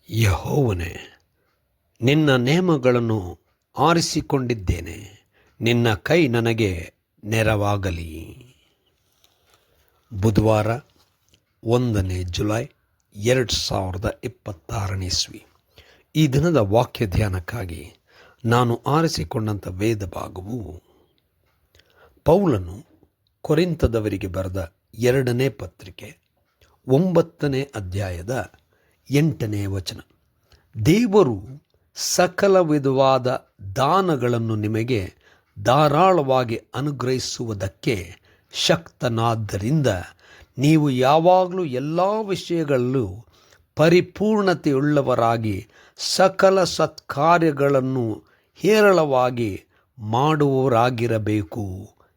ಯೆಹೋವನೇ, ನಿನ್ನ ನೇಮಗಳನ್ನು ಆರಿಸಿಕೊಂಡಿದ್ದೇನೆ, ನಿನ್ನ ಕೈ ನನಗೆ ನೆರವಾಗಲಿ. ಬುಧವಾರ 1 ಜುಲೈ 2026 ಇಸ್ವಿ. ಈ ದಿನದ ವಾಕ್ಯ ಧ್ಯಾನಕ್ಕಾಗಿ ನಾನು ಆರಿಸಿಕೊಂಡಂಥ ವೇದ ಭಾಗವು ಪೌಲನು ಕೊರಿಂಥದವರಿಗೆ ಬರೆದ 2ನೇ ಪತ್ರಿಕೆ 9ನೇ ಅಧ್ಯಾಯದ 8ನೇ ವಚನ. ದೇವರು ಸಕಲ ವಿಧವಾದ ದಾನಗಳನ್ನು ನಿಮಗೆ ಧಾರಾಳವಾಗಿ ಅನುಗ್ರಹಿಸುವುದಕ್ಕೆ ಶಕ್ತನಾದ್ದರಿಂದ ನೀವು ಯಾವಾಗಲೂ ಎಲ್ಲ ವಿಷಯಗಳಲ್ಲೂ ಪರಿಪೂರ್ಣತೆಯುಳ್ಳವರಾಗಿ ಸಕಲ ಸತ್ಕಾರ್ಯಗಳನ್ನು ಹೇರಳವಾಗಿ ಮಾಡುವವರಾಗಿರಬೇಕು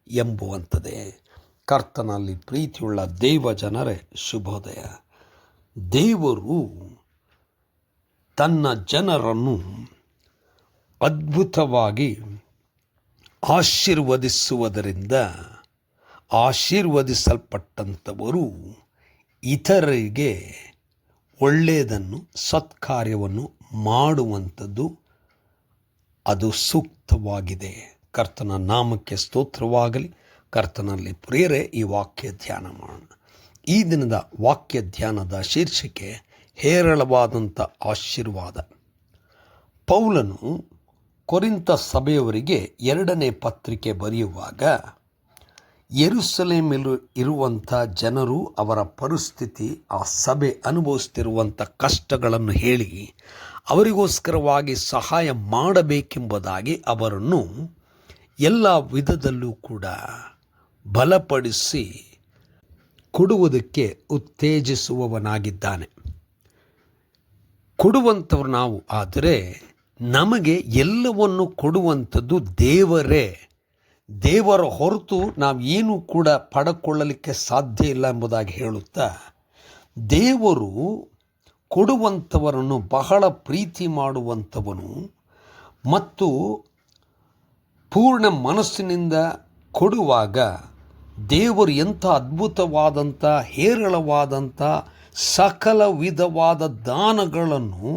ಎಂಬುವಂಥದ್ದೇ. ಕರ್ತನಲ್ಲಿ ಪ್ರೀತಿಯುಳ್ಳ ದೇವ ಜನರೇ, ಶುಭೋದಯ. ದೇವರು ತನ್ನ ಜನರನ್ನು ಅದ್ಭುತವಾಗಿ ಆಶೀರ್ವದಿಸುವುದರಿಂದ ಆಶೀರ್ವದಿಸಲ್ಪಟ್ಟಂಥವರು ಇತರರಿಗೆ ಒಳ್ಳೆಯದನ್ನು ಸತ್ಕಾರ್ಯವನ್ನು ಮಾಡುವಂಥದ್ದು ಅದು ಸೂಕ್ತವಾಗಿದೆ. ಕರ್ತನ ನಾಮಕ್ಕೆ ಸ್ತೋತ್ರವಾಗಲಿ. ಕರ್ತನಲ್ಲಿ ಪ್ರಿಯರೇ, ಈ ವಾಕ್ಯ ಧ್ಯಾನ ಮಾಡೋಣ. ಈ ದಿನದ ವಾಕ್ಯ ಧ್ಯಾನದ ಶೀರ್ಷಿಕೆ ಹೇರಳವಾದಂಥ ಆಶೀರ್ವಾದ. ಪೌಲನು ಕೊರಿಂಥ ಸಭೆಯವರಿಗೆ 2ನೇ ಪತ್ರಿಕೆ ಬರೆಯುವಾಗ ಯೆರೂಸಲೇಮಿನಲ್ಲಿ ಇರುವಂಥ ಜನರು, ಅವರ ಪರಿಸ್ಥಿತಿ, ಆ ಸಭೆ ಅನುಭವಿಸ್ತಿರುವಂಥ ಕಷ್ಟಗಳನ್ನು ಹೇಳಿ ಅವರಿಗೋಸ್ಕರವಾಗಿ ಸಹಾಯ ಮಾಡಬೇಕೆಂಬುದಾಗಿ ಅವರನ್ನು ಎಲ್ಲ ವಿಧದಲ್ಲೂ ಕೂಡ ಬಲಪಡಿಸಿ ಕೊಡುವುದಕ್ಕೆ ಉತ್ತೇಜಿಸುವವನಾಗಿದ್ದಾನೆ. ಕೊಡುವಂಥವ್ರು ನಾವು, ಆದರೆ ನಮಗೆ ಎಲ್ಲವನ್ನು ಕೊಡುವಂಥದ್ದು ದೇವರೇ. ದೇವರ ಹೊರತು ನಾವು ಏನೂ ಕೂಡ ಪಡ್ಕೊಳ್ಳಲಿಕ್ಕೆ ಸಾಧ್ಯ ಇಲ್ಲ ಎಂಬುದಾಗಿ ಹೇಳುತ್ತಾ, ದೇವರು ಕೊಡುವಂಥವರನ್ನು ಬಹಳ ಪ್ರೀತಿ ಮಾಡುವಂಥವನು ಮತ್ತು ಪೂರ್ಣ ಮನಸ್ಸಿನಿಂದ ಕೊಡುವಾಗ ದೇವರು ಎಂಥ ಅದ್ಭುತವಾದಂಥ ಹೇರಳವಾದಂಥ ಸಕಲ ವಿಧವಾದ ದಾನಗಳನ್ನು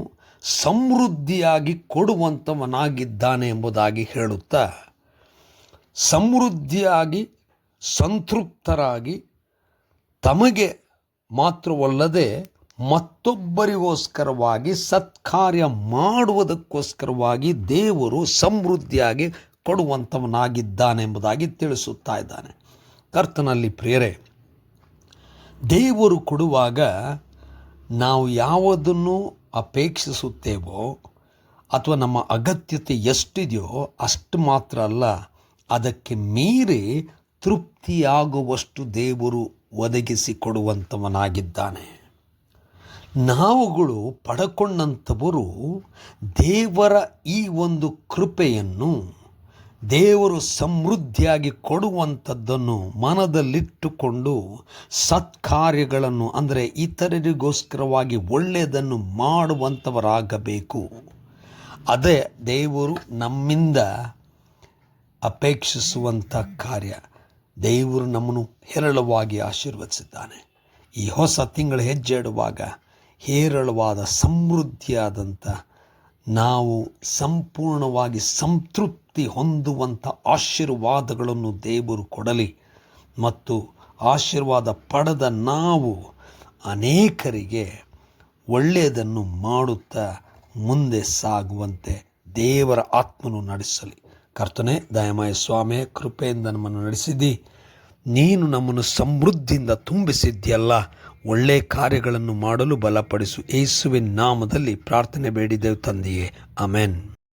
ಸಮೃದ್ಧಿಯಾಗಿ ಕೊಡುವಂಥವನಾಗಿದ್ದಾನೆ ಎಂಬುದಾಗಿ ಹೇಳುತ್ತಾ, ಸಮೃದ್ಧಿಯಾಗಿ ಸಂತೃಪ್ತರಾಗಿ ತಮಗೆ ಮಾತ್ರವಲ್ಲದೆ ಮತ್ತೊಬ್ಬರಿಗೋಸ್ಕರವಾಗಿ ಸತ್ಕಾರ್ಯ ಮಾಡುವುದಕ್ಕೋಸ್ಕರವಾಗಿ ದೇವರು ಸಮೃದ್ಧಿಯಾಗಿ ಕೊಡುವಂಥವನಾಗಿದ್ದಾನೆ ಎಂಬುದಾಗಿ ತಿಳಿಸುತ್ತಾ ಇದ್ದಾನೆ. ಕರ್ತನಲ್ಲಿ ಪ್ರಿಯರೇ, ದೇವರು ಕೊಡುವಾಗ ನಾವು ಯಾವುದನ್ನು ಅಪೇಕ್ಷಿಸುತ್ತೇವೋ ಅಥವಾ ನಮ್ಮ ಅಗತ್ಯತೆ ಎಷ್ಟಿದೆಯೋ ಅಷ್ಟು ಮಾತ್ರ ಅಲ್ಲ, ಅದಕ್ಕೆ ಮೀರಿ ತೃಪ್ತಿಯಾಗುವಷ್ಟು ದೇವರು ಒದಗಿಸಿಕೊಡುವಂಥವನಾಗಿದ್ದಾನೆ. ನಾವುಗಳು ಪಡ್ಕೊಂಡಂಥವರು ದೇವರ ಈ ಒಂದು ಕೃಪೆಯನ್ನು, ದೇವರು ಸಮೃದ್ಧಿಯಾಗಿ ಕೊಡುವಂಥದ್ದನ್ನು ಮನದಲ್ಲಿಟ್ಟುಕೊಂಡು ಸತ್ಕಾರ್ಯಗಳನ್ನು, ಅಂದರೆ ಇತರರಿಗೋಸ್ಕರವಾಗಿ ಒಳ್ಳೆಯದನ್ನು ಮಾಡುವಂಥವರಾಗಬೇಕು. ಅದೇ ದೇವರು ನಮ್ಮಿಂದ ಅಪೇಕ್ಷಿಸುವಂಥ ಕಾರ್ಯ. ದೇವರು ನಮ್ಮನ್ನು ಹೇರಳವಾಗಿ ಆಶೀರ್ವದಿಸಿದ್ದಾನೆ. ಈ ಹೊಸ ತಿಂಗಳು ಹೆಜ್ಜೆ ಇಡುವಾಗ ಹೇರಳವಾದ ಸಮೃದ್ಧಿಯಾದಂಥ, ನಾವು ಸಂಪೂರ್ಣವಾಗಿ ಸಂತೃಪ್ತಿ ಹೊಂದುವಂಥ ಆಶೀರ್ವಾದಗಳನ್ನು ದೇವರು ಕೊಡಲಿ ಮತ್ತು ಆಶೀರ್ವಾದ ಪಡೆದ ನಾವು ಅನೇಕರಿಗೆ ಒಳ್ಳೆಯದನ್ನು ಮಾಡುತ್ತಾ ಮುಂದೆ ಸಾಗುವಂತೆ ದೇವರ ಆತ್ಮನು ನಡೆಸಲಿ. ಕರ್ತನೇ, ದಯಮಯ ಸ್ವಾಮಿ, ಕೃಪೆಯಿಂದ ನಮ್ಮನ್ನು ನಡೆಸಿದ್ದಿ. ನೀನು ನಮ್ಮನ್ನು ಸಮೃದ್ಧಿಯಿಂದ ತುಂಬಿಸಿದ್ಯಲ್ಲ. ಒಳ್ಳೆಯ ಕಾರ್ಯಗಳನ್ನು ಮಾಡಲು ಬಲಪಡಿಸು. ಯೇಸುವಿನ ನಾಮದಲ್ಲಿ ಪ್ರಾರ್ಥನೆ ಬೇಡಿದೆವು ತಂದೆಯೇ, ಆಮೆನ್.